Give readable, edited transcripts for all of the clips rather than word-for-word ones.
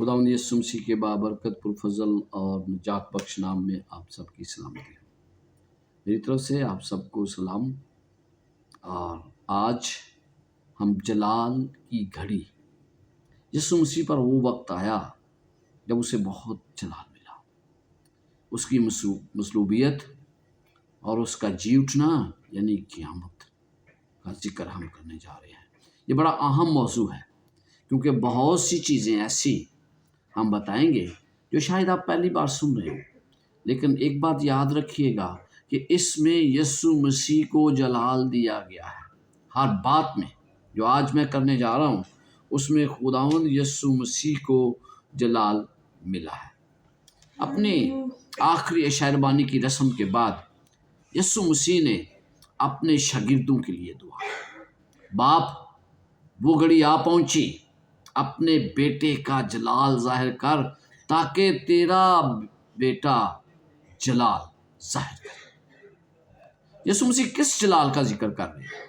खुदावंद यीशु मसीह के बाबरकत पुरफजल और निजात बख्श नाम में आप सबकी सलामती है। मेरी तरफ से आप सबको सलाम। और आज हम जलाल की घड़ी, यीशु मसीह पर वो वक्त आया जब उसे बहुत जलाल मिला। उसकी मसलूबियत और उसका जी उठना यानी क़यामत का जिक्र हम करने जा रहे हैं। ये बड़ा अहम मौजू है क्योंकि बहुत सी चीज़ें ऐसी हम बताएंगे जो शायद आप पहली बार सुन रहे हो, लेकिन एक बात याद रखिएगा कि इसमें यीशु मसीह को जलाल दिया गया है। हर बात में जो आज मैं करने जा रहा हूँ उसमें खुदावंद यीशु मसीह को जलाल मिला है। अपनी आखिरी शायरबानी की रस्म के बाद यीशु मसीह ने अपने शागिर्दों के लिए दुआ, बाप वो घड़ी आ पहुंची, अपने बेटे का जलाल जाहिर कर ताकि तेरा बेटा जलाल जाहिर करे। यीशु मसीह किस जलाल का जिक्र कर रहे हैं?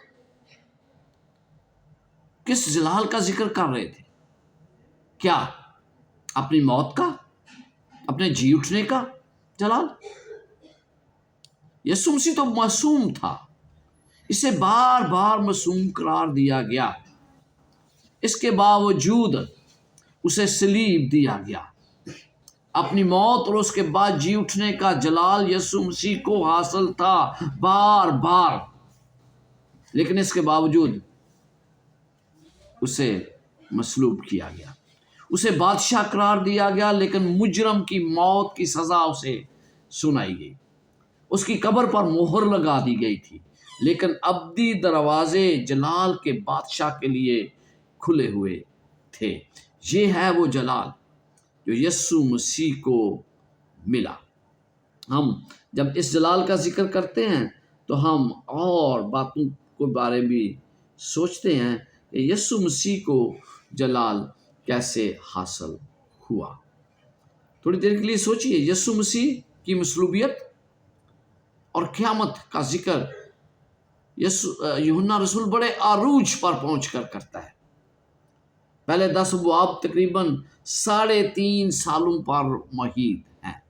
किस जलाल का जिक्र कर रहे थे? क्या अपनी मौत का, अपने जी उठने का जलाल? यीशु मसीह तो मासूम था, इसे बार बार मासूम करार दिया गया। इसके बावजूद उसे सलीब दिया गया। अपनी मौत और उसके बाद जी उठने का जलाल यीशु मसीह को हासिल था बार बार, लेकिन इसके बावजूद उसे मसलूब किया गया, उसे बादशाह करार दिया गया, लेकिन मुजरम की मौत की सज़ा उसे सुनाई गई। उसकी कब्र पर मोहर लगा दी गई थी, लेकिन अब्दी दरवाजे जलाल के बादशाह के लिए खुले हुए थे। ये है वो जलाल जो यीशु मसीह को मिला। हम जब इस जलाल का जिक्र करते हैं तो हम और बातों के बारे में भी सोचते हैं कि यीशु मसीह को जलाल कैसे हासिल हुआ। थोड़ी देर के लिए सोचिए, यीशु मसीह की मसलूबियत और क़यामत का जिक्र यूहन्ना रसूल बड़े आरूज पर पहुंचकर करता है। पहले 10 अबवाब तकरीबन 3.5 सालों पर मुहीत हैं,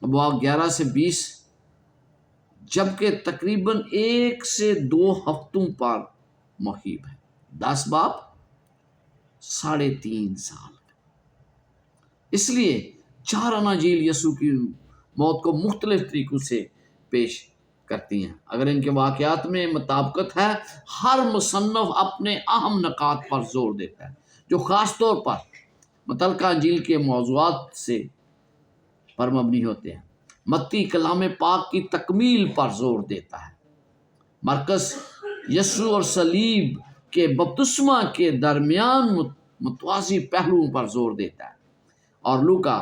अबवाब 11 से 20, जबकि तकरीबन 1 से 2 हफ्तों पर मुहीत है। 10 बाब 3.5 साल। इसलिए 4 अनाजील यीशु की मौत को मुख्तलिफ तरीकों से पेश करती हैं। अगर इनके वाक़यात में मुताबिकत है, हर मुसन्नफ़ अपने अहम नकात पर जोर देता है जो ख़ास तौर पर मुतलका अंजील के मौज़ूआत से पर मबनी होते हैं। मत्ती कलाम पाक की तकमील पर जोर देता है। मरकस यीशु और सलीब के बपतिस्मा के दरमियान मुतवाज़ी पहलुओं पर जोर देता है, और लूका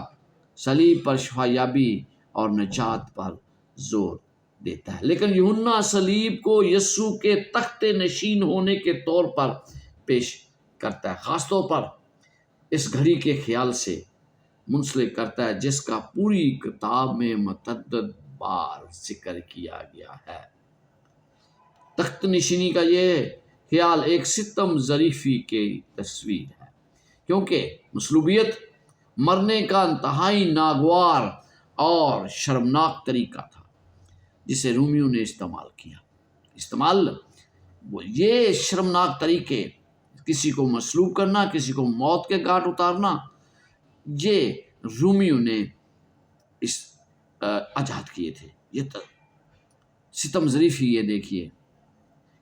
सलीब पर शफायाबी और निजात पर जोर देता है। लेकिन यूहन्ना सलीब को यीशु के तख्ते नशीन होने के तौर पर पेश करता है, ख़ास तौर पर इस घड़ी के ख्याल से मुंसलिक करता है जिसका पूरी किताब में मुतअद्दिद बार जिक्र किया गया है। तख्त नशीनी का ये ख्याल एक सितम ज़रीफ़ी की तस्वीर है, क्योंकि मसलूबियत मरने का इंतहाई नागवार और शर्मनाक तरीका था जिसे रोमियों ने इस्तेमाल वो ये शर्मनाक तरीके, किसी को मसलूब करना, किसी को मौत के घाट उतारना, ये रोमियों ने आज़ाद किए थे। ये सितम ज़रीफ़ी, ये देखिए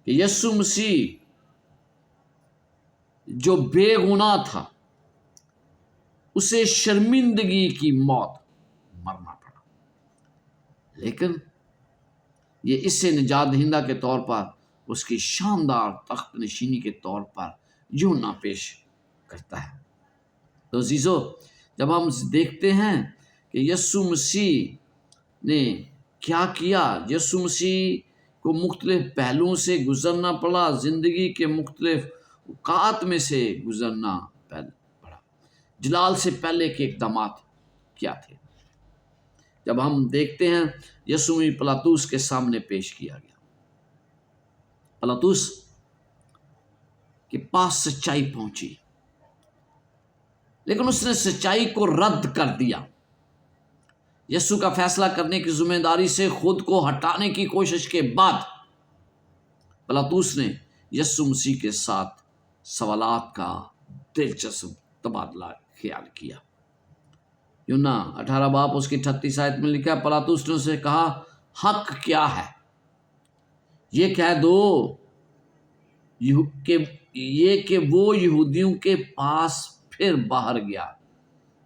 कि यीशु मसीह जो बेगुनाह था उसे शर्मिंदगी की मौत मरना पड़ा, लेकिन ये इससे निजात दहिंदा के तौर पर उसकी शानदार तख्त नशीनी के तौर पर यूहन्ना पेश करता है। तो अज़ीज़ों, जब हम देखते हैं कि यीशु मसीह ने क्या किया, यीशु मसीह को मुख्तलिफ पहलुओं से गुज़रना पड़ा, ज़िंदगी के मुख्तलिफ औक़ात में से गुज़रना पड़ा। जलाल से पहले के इक़दामात क्या थे? जब हम देखते हैं यीशु मसीह पिलातुस के सामने पेश किया गया, पिलातुस के पास सच्चाई पहुंची, لیکن اس نے سچائی کو رد کر دیا۔ یسوع کا فیصلہ کرنے کی ذمہ داری سے خود کو ہٹانے کی کوشش کے بعد پلاطوس نے یسوع مسیح کے ساتھ سوالات کا دلچسپ تبادلہ خیال کیا۔ یونا 18 باب اس کی 38 آیت میں لکھا ہے، پلاطوس نے اسے کہا، حق کیا ہے؟ یہ کہہ دو کہ وہ یہودیوں کے پاس پھر باہر گیا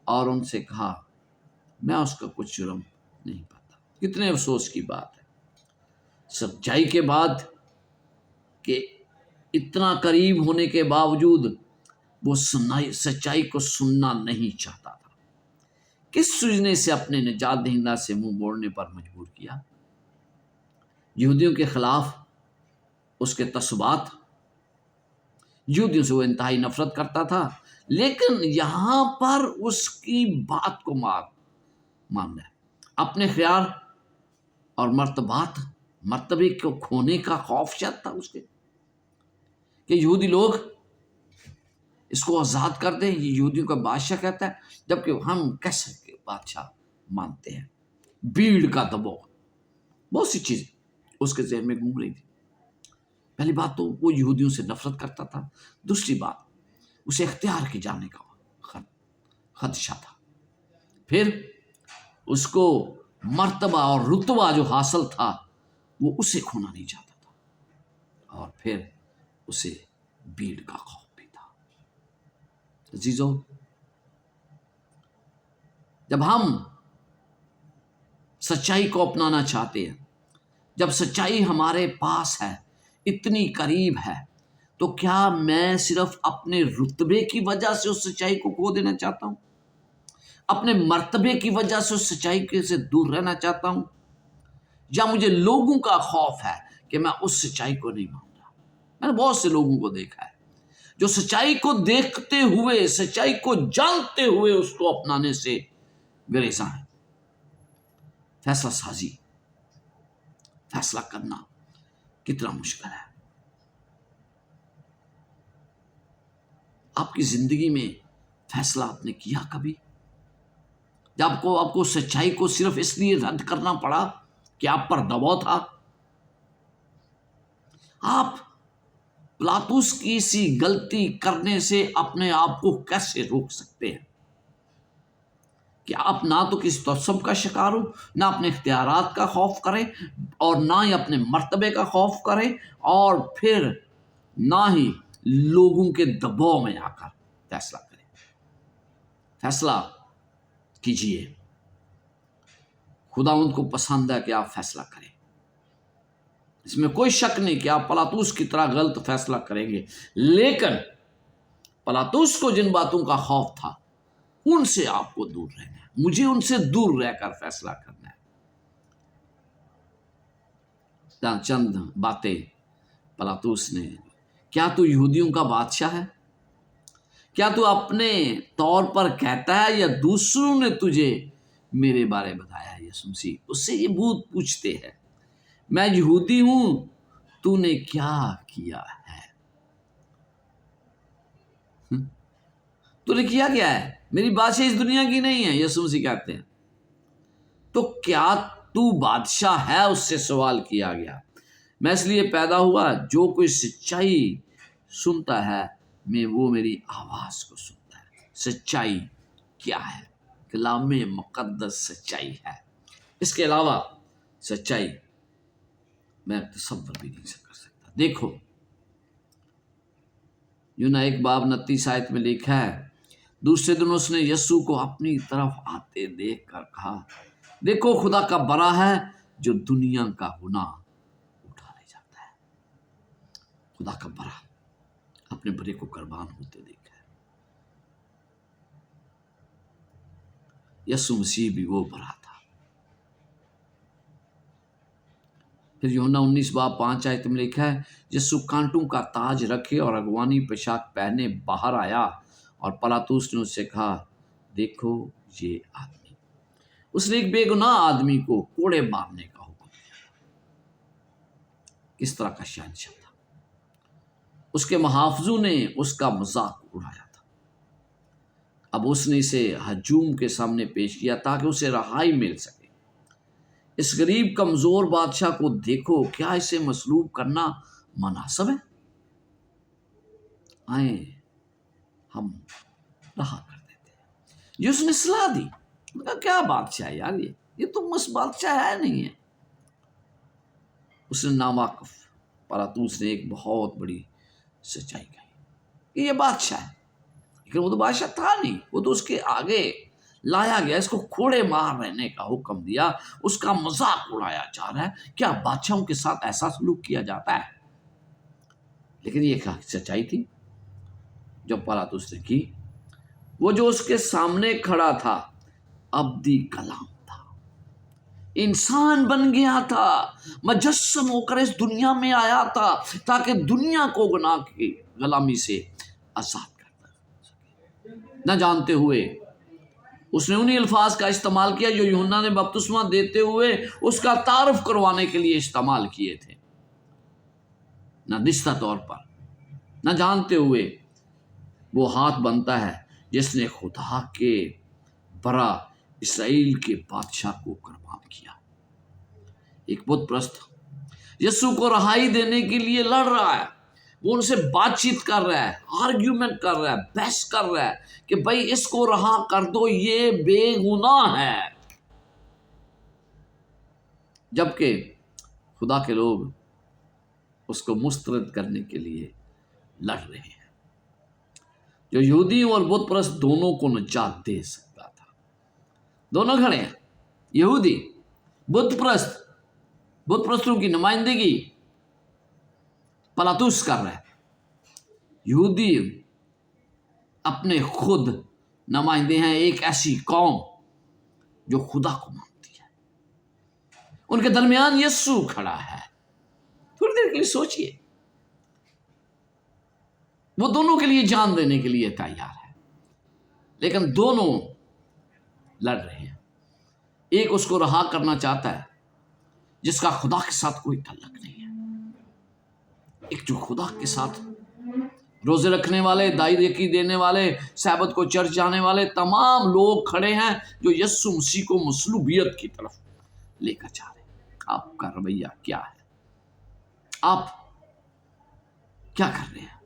اور ان سے کہا، میں اس کا کچھ جرم نہیں پاتا۔ کتنے افسوس کی بات ہے، سچائی کے بعد کہ اتنا قریب ہونے کے باوجود وہ سچائی کو سننا نہیں چاہتا تھا۔ کس سوجنے سے اپنے نجات دہندہ سے منہ موڑنے پر مجبور کیا؟ یہودیوں کے خلاف اس کے تعصبات۔ یہودیوں سے وہ انتہائی نفرت کرتا تھا، لیکن یہاں پر اس کی بات کو مان ہے۔ اپنے خیال اور مرتبے کو کھونے کا خوف شاید تھا اس کے، کہ یہودی لوگ اس کو آزاد کر دیں، یہ یہودیوں کا بادشاہ کہتا ہے، جبکہ ہم کیسے کے بادشاہ مانتے ہیں۔ بھیڑ کا دباؤ، بہت سی چیزیں اس کے ذہن میں گھوم رہی تھی۔ پہلی بات تو وہ یہودیوں سے نفرت کرتا تھا، دوسری بات اسے اختیار کے جانے کا خدشہ تھا، پھر اس کو مرتبہ اور رتبہ جو حاصل تھا وہ اسے کھونا نہیں چاہتا تھا، اور پھر اسے بھیڑ کا خوف بھی تھا۔ عزیزو، جب ہم سچائی کو اپنانا چاہتے ہیں، جب سچائی ہمارے پاس ہے، اتنی قریب ہے، تو کیا میں صرف اپنے رتبے کی وجہ سے اس سچائی کو کھو دینا چاہتا ہوں؟ اپنے مرتبے کی وجہ سے اس سچائی سے دور رہنا چاہتا ہوں؟ یا مجھے لوگوں کا خوف ہے کہ میں اس سچائی کو نہیں مان رہا؟ میں نے بہت سے لوگوں کو دیکھا ہے جو سچائی کو دیکھتے ہوئے، سچائی کو جانتے ہوئے اس کو اپنانے سے گریزاں ہیں۔ فیصلہ سازی، فیصلہ کرنا کتنا مشکل ہے۔ آپ کی زندگی میں فیصلہ آپ نے کیا کبھی؟ جب آپ کو سچائی کو صرف اس لیے رد کرنا پڑا کہ آپ پر دباؤ تھا؟ آپ پلاطوس کی سی غلطی کرنے سے اپنے آپ کو کیسے روک سکتے ہیں کہ آپ نہ تو کسی تعصب کا شکار ہو، نہ اپنے اختیارات کا خوف کریں، اور نہ ہی اپنے مرتبے کا خوف کریں، اور پھر نہ ہی لوگوں کے دباؤ میں آ کر فیصلہ کریں؟ فیصلہ کیجئے، خداوند کو پسند ہے کہ آپ فیصلہ کریں۔ اس میں کوئی شک نہیں کہ آپ پلاطوس کی طرح غلط فیصلہ کریں گے، لیکن پلاطوس کو جن باتوں کا خوف تھا ان سے آپ کو دور رہنا ہے، مجھے ان سے دور رہ کر فیصلہ کرنا ہے۔ چند باتیں پلاطوس نے، کیا تو یہودیوں کا بادشاہ ہے؟ کیا تو اپنے طور پر کہتا ہے یا دوسروں نے تجھے میرے بارے بتایا ہے؟ یسوع مسیح اس سے یہ بھوت پوچھتے ہیں، میں یہودی ہوں، تو نے کیا کیا ہے؟ تو نے کیا ہے؟ میری بادشاہ اس دنیا کی نہیں ہے، یسوع مسیح کہتے ہیں۔ تو کیا تو بادشاہ ہے؟ اس سے سوال کیا گیا۔ میں اس لیے پیدا ہوا، جو کوئی سچائی سنتا ہے وہ میری آواز کو سنتا ہے۔ سچائی کیا ہے؟ کلام مقدس سچائی ہے، اس کے علاوہ سچائی میں تصور بھی نہیں کر سکتا۔ دیکھو، یونا 1 باب 29 آیت میں لکھا ہے، دوسرے دن اس نے یسوع کو اپنی طرف آتے دیکھ کر کہا، دیکھو خدا کا بڑا ہے جو دنیا کا گناہ اٹھا لے جاتا ہے۔ خدا کا بڑا اپنے بڑے کو قربان ہوتے دیکھا ہے۔ یسوع مسیح بھی وہ بڑا تھا۔ پھر یوحنا 19 باب 5 آیت میں لکھا ہے، یسوع کانٹوں کا تاج رکھے اور اغوانی پوشاک پہنے باہر آیا، اور پلاطوس نے اس سے کہا، دیکھو یہ آدمی۔ اس نے ایک بے گناہ آدمی کو کوڑے مارنے کا حکم دیا۔ کس طرح کا شہنشاہ تھا! اس کے محافظوں نے اس کا مذاق اڑایا تھا۔ अब उसने इसे हजूम के सामने पेश किया ताकि उसे रहाई मिल सके। इस गरीब कमजोर बादशाह को देखो, क्या इसे मसलूब करना मुनासिब है? आए हम रहा कर देते हैं। ये उसने सलाह दी, उनका क्या बादशाह है यार, ये तो मस्त बादशाह है नहीं है। उसने नावाकिफ पलातूस ने एक बहुत बड़ी सच्चाई कही कि ये बादशाह है, लेकिन वो तो बादशाह था नहीं, वो तो उसके आगे लाया गया, इसको कोड़े मार रहने का हुक्म दिया, उसका मजाक उड़ाया जा रहा है। क्या बादशाहों के साथ ऐसा सलूक किया जाता है? लेकिन ये सच्चाई थी जो पलातुस ने की। वो जो उसके सामने खड़ा था अब्दी कलाम था, इंसान बन गया था, मुजस्सम होकर इस दुनिया में आया था ताकि दुनिया को गुनाह की गुलामी से आजाद कर सके। न जानते हुए उसने उन्हीं अल्फाज का इस्तेमाल किया जो यूहन्ना ने बपतिस्मा देते हुए उसका तारुफ करवाने के लिए इस्तेमाल किए थे। न दिस्ता तौर पर, न जानते हुए वो हाथ बनता है जिसने खुदा के बरा इसराइल के बादशाह को कुर्बान किया। एक बुत प्रस्त यीशु को रहाई देने के लिए लड़ रहा है, वो उनसे बातचीत कर रहा है, आर्ग्यूमेंट कर रहा है, बहस कर रहा है कि भाई इसको रहा कर दो, ये बेगुनाह है। जबकि खुदा के लोग उसको मुस्तरद करने के लिए लड़ रहे हैं। जो यहूदी और बुत परस्त दोनों को निजात दे सकता था, दोनों खड़े हैं। यहूदी बुत परस्तों की नुमाइंदगी पलातुस कर रहा है, यहूदी अपने खुद नुमाइंदे हैं एक ऐसी कौम जो खुदा को मानती है। उनके दरमियान यीशु खड़ा है। थोड़ी देर के लिए सोचिए, वो दोनों के लिए जान देने के लिए तैयार है, लेकिन दोनों लड़ रहे हैं। एक उसको रहा करना चाहता है जिसका खुदा के साथ कोई ताल्लुक नहीं है, एक जो खुदा के साथ रोजे रखने वाले, दायरेकी देने वाले, सब्त को चर्च जाने वाले तमाम लोग खड़े हैं जो यीशु मसीह को मसलूबियत की तरफ लेकर जा रहे हैं। आपका रवैया क्या है? आप क्या कर रहे हैं?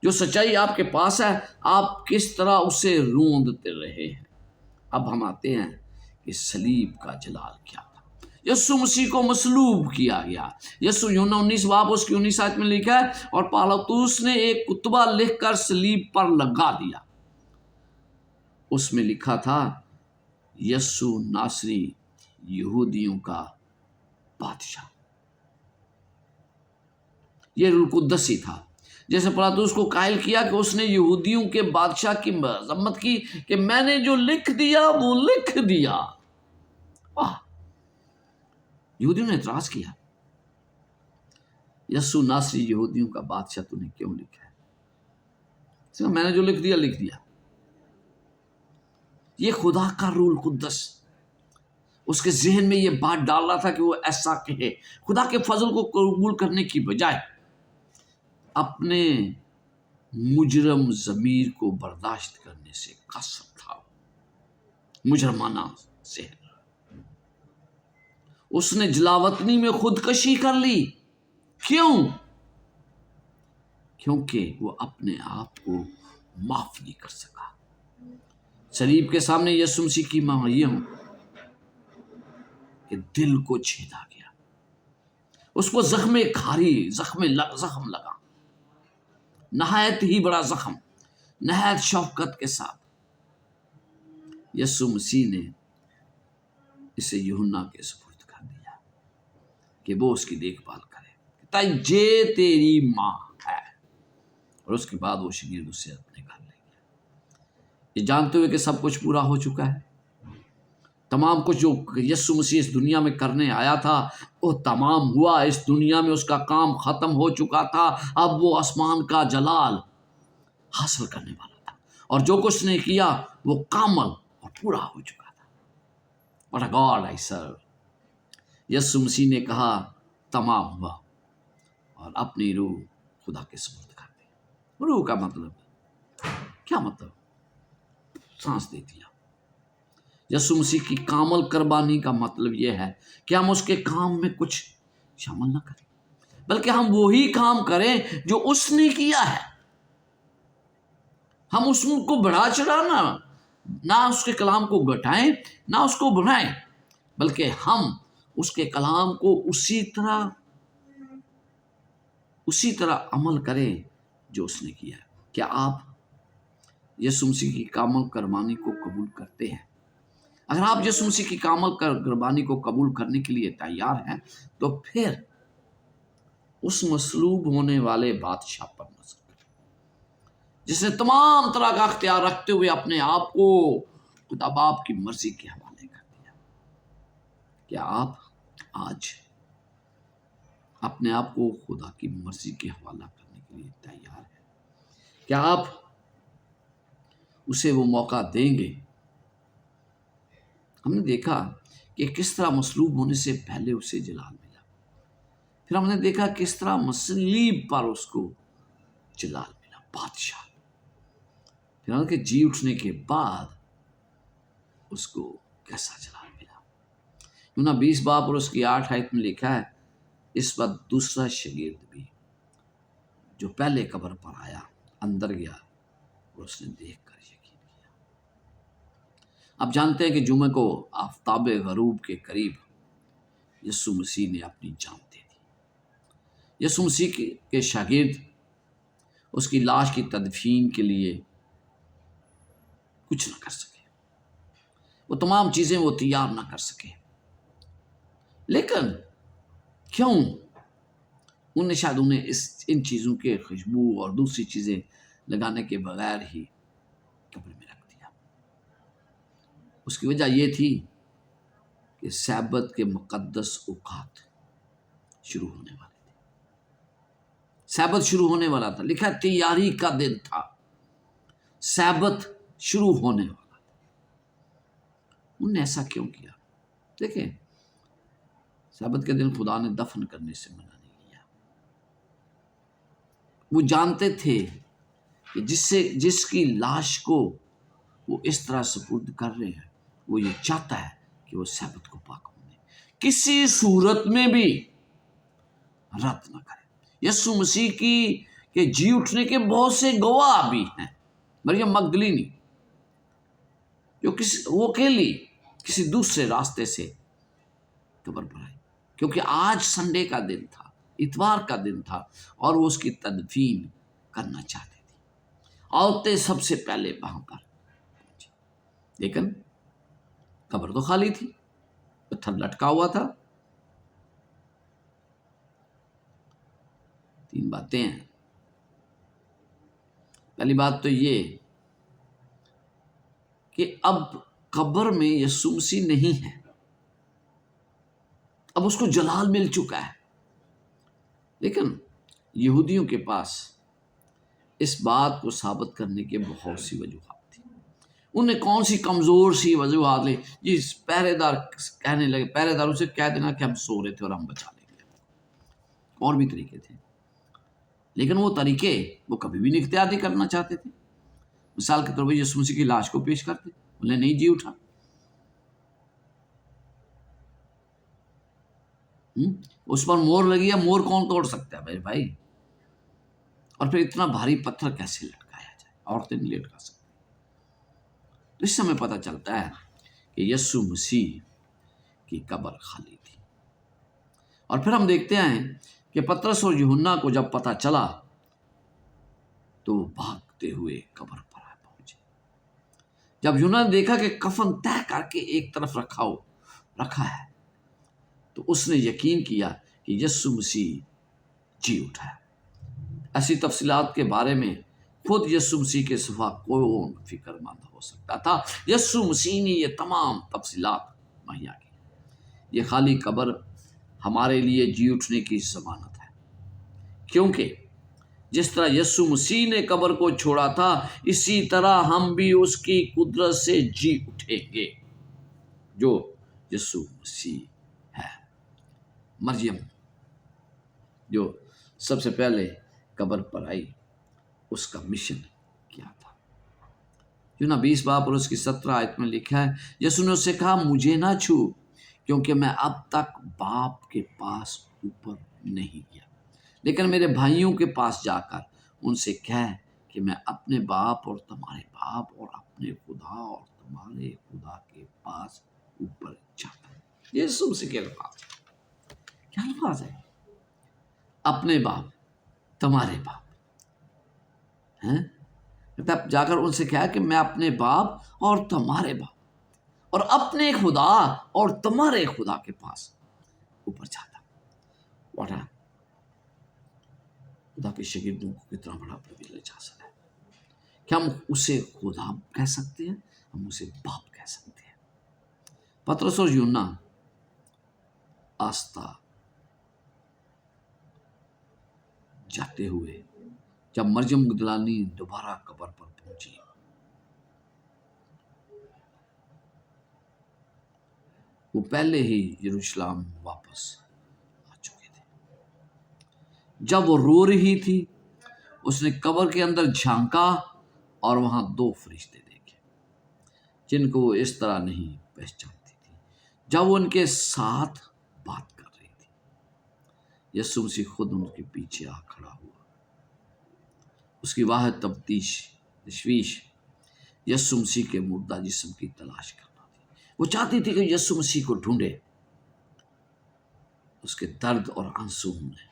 जो सच्चाई आपके पास है, आप किस तरह उसे रूंदते रहे हैं? अब हम आते हैं कि सलीब का जलाल क्या था। यीशु मसीह को मसलूब किया गया। यीशु यूहन्ना 19 बाब उसकी 19 आयत में लिखा है, और पलातुस ने एक कुतबा लिखकर सलीब पर लगा दिया। उसमें लिखा था, यीशु नासरी यहूदियों का बादशाह। ये रूह कुद्दस ही था जैसे पलातुस को कायल किया कि उसने यहूदियों के बादशाह की मजम्मत की कि मैंने जो लिख दिया वो लिख दिया। वाह! यहूदियों ने इतराज किया, यीशु नासरी यहूदियों का बादशाह तूने क्यों लिखा है? मैंने जो लिख दिया लिख दिया। ये खुदा का रूह कुद्दस उसके जहन में ये बात डाल रहा था कि वो ऐसा कहे। खुदा के फजल को कबूल करने की बजाय अपने मुजरम ज़मीर को बर्दाश्त करने से कसर था, मुजरमाना जहन। उसने जलावतनी में खुदकशी कर ली। क्यों? क्योंकि वो अपने आप को माफ नहीं कर सका। सलीब के सामने यीशु मसीह की मां कि दिल को छेदा गया, उसको जख्म लगा, नहायत ही बड़ा जख्म, नहायत शफकत के साथ यीशु मसीह ने इसे यूहन्ना के सुपुर्द कर दिया कि वो उसकी देखभाल करे, ताई जे तेरी माँ है। और उसके बाद वो शगीर्द उससे अपने घर ले गया, ये जानते हुए कि सब कुछ पूरा हो चुका है। तमाम कुछ जो यीशु मसीह इस दुनिया में करने आया था वो तमाम हुआ। इस दुनिया में उसका काम खत्म हो चुका था। अब वो आसमान का जलाल हासिल करने वाला था, और जो कुछ ने किया वो कामल और पूरा हो चुका था। What a God I serve! यीशु मसीह ने कहा तमाम हुआ, और अपनी रूह खुदा के सुपुर्द कर दी। रूह का मतलब क्या मतलब? सांस दे दिया। यीशु मसीह की कामल कुर्बानी का मतलब यह है कि हम उसके काम में कुछ शामिल ना करें, बल्कि हम वही काम करें जो उसने किया है। हम उसको बढ़ा चढ़ाना ना उसके कलाम को घटाएं ना उसको बढ़ाएं, बल्कि हम उसके कलाम को उसी तरह अमल करें जो उसने किया है। क्या आप यीशु मसीह की कामल कुर्बानी को कबूल करते हैं? अगर आप यीशु मसीह की कामल कुर्बानी को कबूल करने के लिए तैयार हैं, तो फिर उस मसलूब होने वाले बादशाह पर नजर करें, जिसने तमाम तरह का अख्तियार रखते हुए अपने आप को खुदा बाप की मर्जी के हवाले कर दिया। क्या आप आज अपने आप को खुदा की मर्जी के हवाला करने के लिए तैयार हैं? क्या आप उसे वो मौका देंगे? हमने देखा कि किस तरह मसलूब होने से पहले उसे जलाल मिला, फिर हमने देखा किस तरह मसलीब पर उसको जलाल मिला, बादशाह। फिर उनके जी उठने के बाद उसको कैसा जलाल मिला। यूना 20 बाब और उसकी 8 आयत में लिखा है, इस बार दूसरा शागिर्द भी जो पहले कब्र पर आया अंदर गया और उसने देखकर यकीन किया। आप जानते हैं कि जुमे को आफताब गरूब के करीब यीशु मसीह ने अपनी जान दे दी। यीशु मसीह के शागिर्द उसकी लाश की तदफीन के लिए कुछ ना कर सके, वो तमाम चीजें वो तैयार ना कर सके, लेकिन क्यों? उन्हें शायद इन चीजों के खुशबू और दूसरी चीजें लगाने के बगैर ही कब्र में रख दिया। उसकी वजह यह थी कि सैबत के मुकद्दस औकात शुरू होने वाले थे। सैबत शुरू होने वाला था, लिखा तैयारी का दिन था, सैबत शुरू होने वाला था। उन्होंने ऐसा क्यों किया? देखें, सैबत के दिन खुदा ने दफन करने से मना नहीं किया। वो जानते थे कि जिसकी लाश को वो इस तरह सुपुर्द कर रहे हैं, वो ये चाहता है कि वो सैबत को पाक होने किसी सूरत में भी रद्द ना करे। यीशु मसीह के जी उठने के बहुत से गवाह भी हैं। मरियम मगदलीनी जो वो अकेली किसी दूसरे रास्ते से कब्र पर आई, क्योंकि आज संडे का दिन था, इतवार का दिन था, और वो उसकी तदफीन करना चाहते थे। औरतें सबसे पहले वहां पर पहुंची, लेकिन कब्र तो खाली थी, पत्थर लटका हुआ था। 3 बातें हैं। पहली बात तो ये कि अब कब्र में यीशु मसीह नहीं है, अब उसको जलाल मिल चुका है। लेकिन यहूदियों के पास इस बात को साबित करने के बहुत सी वजूहात थी। उन्हें कौन सी कमजोर सी वजूहात ली? जिस पहरेदार कहने लगे, पहरेदारों से कह देना कि हम सो रहे थे और हम बचा लेंगे। और भी तरीके थे, लेकिन वो तरीके वो कभी भी नहीं इख्तियार नहीं करना चाहते थे। मिसाल के तौर पर यीशु मसीह की लाश को पेश करते, बोले नहीं जी उठा। उस पर मोहर लगी है, मोहर कौन तोड़ सकता है मेरे भाई? और फिर इतना भारी पत्थर कैसे लटकाया जाए? औरतें नहीं लटका सकती। तो इस समय पता चलता है कि यीशु मसीह की कब्र खाली थी। और फिर हम देखते हैं कि पतरस और यूहन्ना को जब पता चला तो वो भागते हुए कब्र पर पहुंचे। जब यूहन्ना ने देखा कि कफन तय करके एक तरफ रखा है, तो उसने यकीन किया कि यीशु मसीह जी उठा है। ऐसी तफसीलात के बारे में खुद यीशु मसीह के सिवा कौन फिक्रमंद हो सकता था? यीशु मसीह ने ये तमाम तफसीलात मुहैया की। ये खाली कब्र हमारे लिए जी उठने की जमानत है, क्योंकि जिस तरह यीशु मसीह ने कब्र को छोड़ा था, इसी तरह हम भी उसकी कुदरत से जी उठेंगे, जो यीशु मसीह है। मरियम जो सबसे पहले कब्र पर आई, उसका मिशन क्या था? यूहन्ना 20 बाब और उसकी 17 आयत में लिखा है, यीशु ने उससे कहा, मुझे ना छू, क्योंकि मैं अब तक बाप के पास ऊपर नहीं गया, लेकिन मेरे भाइयों के पास जाकर उनसे कह कि मैं अपने बाप और तुम्हारे बाप और अपने खुदा और तुम्हारे खुदा के पास ऊपर जाता हूं। यीशु मसीह के अल्फाज, क्या अल्फाज है? अपने बाप, तुम्हारे बाप हैं। तब जाकर उनसे कहा कि मैं अपने बाप और तुम्हारे बाप और अपने खुदा और तुम्हारे खुदा के पास ऊपर जाता हूं। व्हाट, खुदा के शागिर्दों को कितना बड़ा प्रिविलेज हासिल है। क्या हम उसे खुदा कह सकते हैं? हम उसे बाप कह सकते हैं। पतरस और यूहन्ना आस्था जाते हुए जब मरियम मगदलानी दोबारा कब्र पर पहुंची, वो पहले ही यरूशलेम वापस आ चुके थे। जब वो रो रही थी, उसने कब्र के अंदर झांका और वहां 2 फरिश्ते देखे जिनको वो इस तरह नहीं पहचानती थी। जब वो उनके साथ बात कर रही थी, यीशु मसीह खुद उनके पीछे आ खड़ा हुआ। उसकी वाह तशवीश यीशु मसीह के मुर्दा जिस्म की तलाश करना थी। वो चाहती थी कि यीशु मसीह को ढूंढे। उसके दर्द और आंसू ने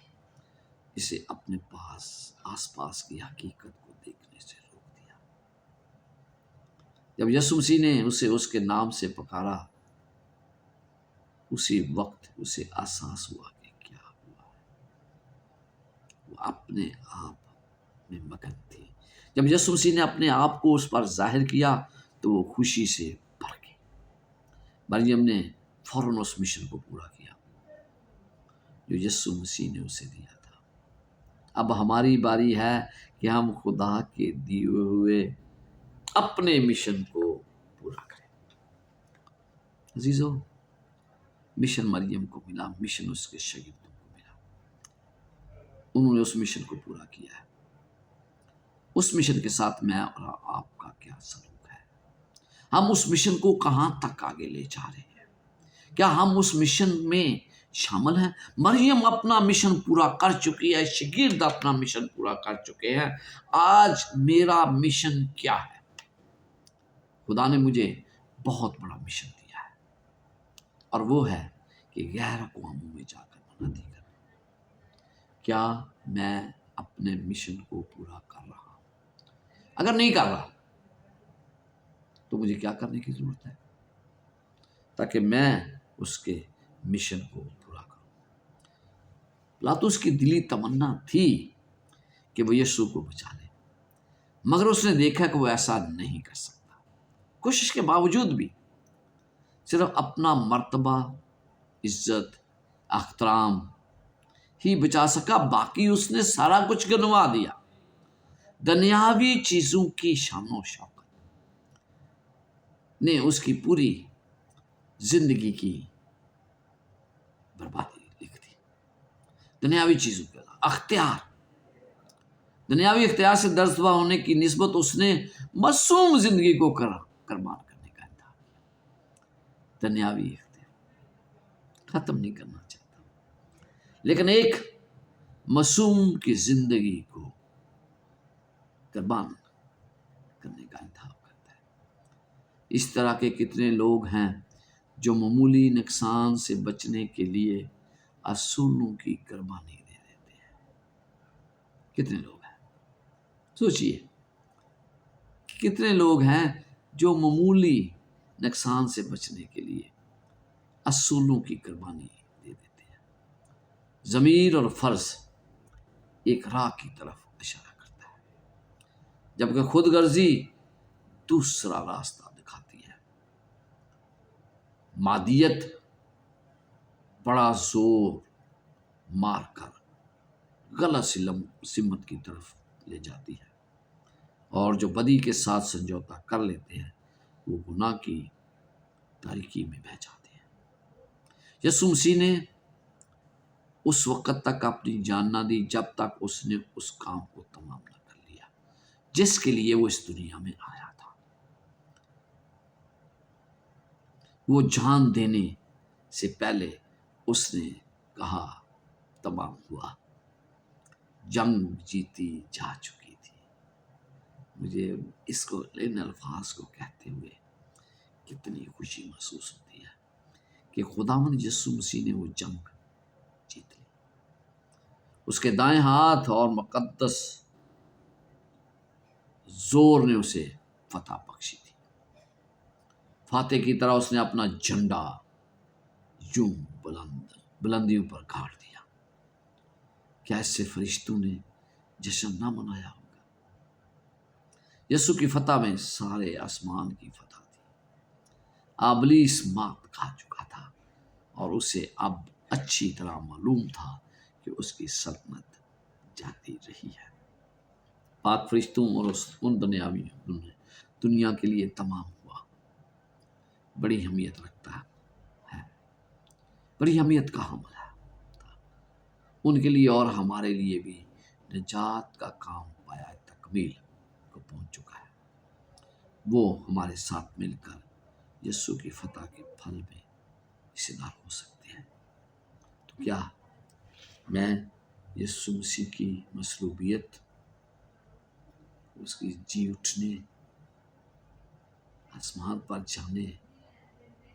इसे अपने पास आसपास की हकीकत को देखने से रोक दिया। जब यीशु मसीह ने उसे उसके नाम से पुकारा, उसी वक्त उसे एहसास हुआ कि क्या हुआ है। वो अपने आप में मगन थी। जब यीशु मसीह ने अपने आप को उस पर जाहिर किया तो वो खुशी से भर गई। मरियम ने फौरन उस मिशन को पूरा किया जो यीशु मसीह ने उसे दिया था। अब हमारी बारी है कि हम खुदा के दिए हुए अपने मिशन को पूरा करें। अजीजों, मिशन मरियम को मिला, मिशन उसके शागिर्दों को मिला। उन्होंने उस मिशन को पूरा किया है। उस मिशन के साथ मैं और आपका क्या सलूक है? हम उस मिशन को कहां तक आगे ले जा रहे हैं? क्या हम उस मिशन में शामिल हैं? मरियम अपना मिशन पूरा कर चुकी है, शागिर्द अपना मिशन पूरा कर चुके हैं। आज मेरा मिशन क्या है? खुदा ने मुझे बहुत बड़ा मिशन दिया है और वो है कि गैर अक़वामों में जाकर मनादी करना। क्या मैं अपने मिशन को पूरा कर रहा हूं? अगर नहीं कर रहा तो मुझे क्या करने की जरूरत है ताकि मैं उसके मिशन को पूरा करूं? पिलातुस की दिली तमन्ना थी कि वो यीशु को बचा ले, मगर उसने देखा कि वो ऐसा नहीं कर सकता। कोशिश के बावजूद भी सिर्फ अपना मर्तबा, इज्जत, अख्तराम ही बचा सका, बाकी उसने सारा कुछ गंवा दिया। दुनियावी चीजों की शानो शौकत ने उसकी पूरी जिंदगी की बर्बादी लिख दी। दुनियावी चीजों का अख्तियार, दुनियावी इख्तियार से दर्जवा होने की निस्बत उसने मासूम जिंदगी को कुर्बान करने का इंतजार किया। दुनियावी इख्तियार खत्म नहीं करना चाहता, लेकिन एक मासूम की जिंदगी को कुर्बान करने का इंतजार करता है। इस तरह के कितने लोग हैं जो मामूली नुकसान से बचने के लिए असूलों की कुर्बानी दे देते हैं। कितने लोग हैं? सोचिए, कितने लोग हैं जो मामूली नुकसान से बचने के लिए असूलों की कुर्बानी दे देते हैं। ज़मीर और फर्ज एक राह की तरफ इशारा करता है, जबकि खुदगर्जी दूसरा रास्ता दिखाती है। मादियत बड़ा जोर मारकर गलत सिमत की तरफ ले जाती है, और जो बदी के साथ समझौता कर लेते हैं वो गुनाह की तारीकी में बह जाते हैं। यीशु मसीह ने उस वक़्त तक अपनी जान ना दी जब तक उसने उस काम को तमाम न कर लिया जिसके लिए वो इस दुनिया में आया था। وہ جان دینے سے پہلے اس نے کہا تمام ہوا، جنگ جیتی جا چکی تھی۔ مجھے اس کو ان الفاظ کو کہتے ہوئے کتنی خوشی محسوس ہوتی ہے کہ خداوند یسوع مسیح نے وہ جنگ جیت لی۔ اس کے دائیں ہاتھ اور مقدس زور نے اسے فتح بخشی تھی۔ فاتح کی طرح اس نے اپنا جھنڈا یوں بلندیوں پر گاڑ دیا۔ کیا اس سے فرشتوں نے جشن نہ منایا ہوگا؟ یسوع کی فتح میں سارے آسمان کی فتح تھی۔ ابلیس مات کھا چکا تھا اور اسے اب اچھی طرح معلوم تھا کہ اس کی سلطنت جاتی رہی ہے۔ پاک فرشتوں اور ان دنیاویوں نے دنیا کے لیے تمام ہوا بڑی اہمیت رکھتا ہے، بڑی اہمیت کا حامل ہے ان کے لیے، اور ہمارے لیے بھی نجات کا کام پایا تکمیل کو پہنچ چکا ہے۔ وہ ہمارے ساتھ مل کر یسوع کی فتح کے پھل میں حصے دار ہو سکتے ہیں۔ تو کیا میں یسوع مسیح کی مصلوبیت، اس کی جی اٹھنے، آسمان پر جانے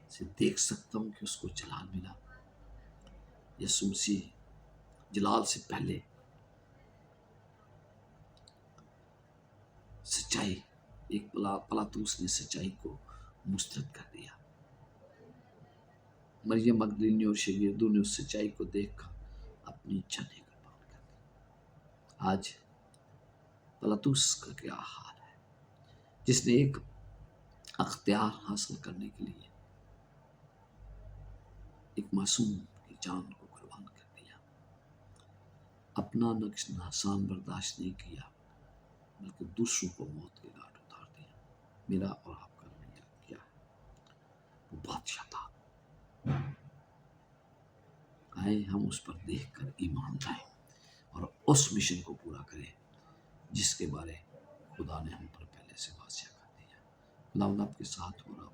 سے دیکھ سکتا ہوں کہ اس کو جلال ملا؟ یسوع مسیح جلال سے پہلے سچائی، ایک پلاطوس نے سچائی کو مسترد کر دیا۔ مریم مگدلینی اور شاگردوں نے اس سچائی کو دیکھ کر اپنی جانیں قربان کر دی۔ آج پلاطوس کا کیا حال ہے، جس نے ایک اختیار حاصل کرنے کے لیے ایک معصوم کی جان کو قربان کر دیا، اپنا نقش نحسان برداشت نہیں کیا بلکہ دوسروں کو موت کے گھاٹ اتار دیا۔ میرا اور آپ کا رویہ کیا ہے؟ وہ بادشاہ تھا۔ آئے ہم اس پر دیکھ کر ایمان لائیں اور اس مشن کو پورا کریں جس کے بارے خدا نے ہم پر پہلے سے واضح کر دیا۔ خدا آپ کے ساتھ ہو رہا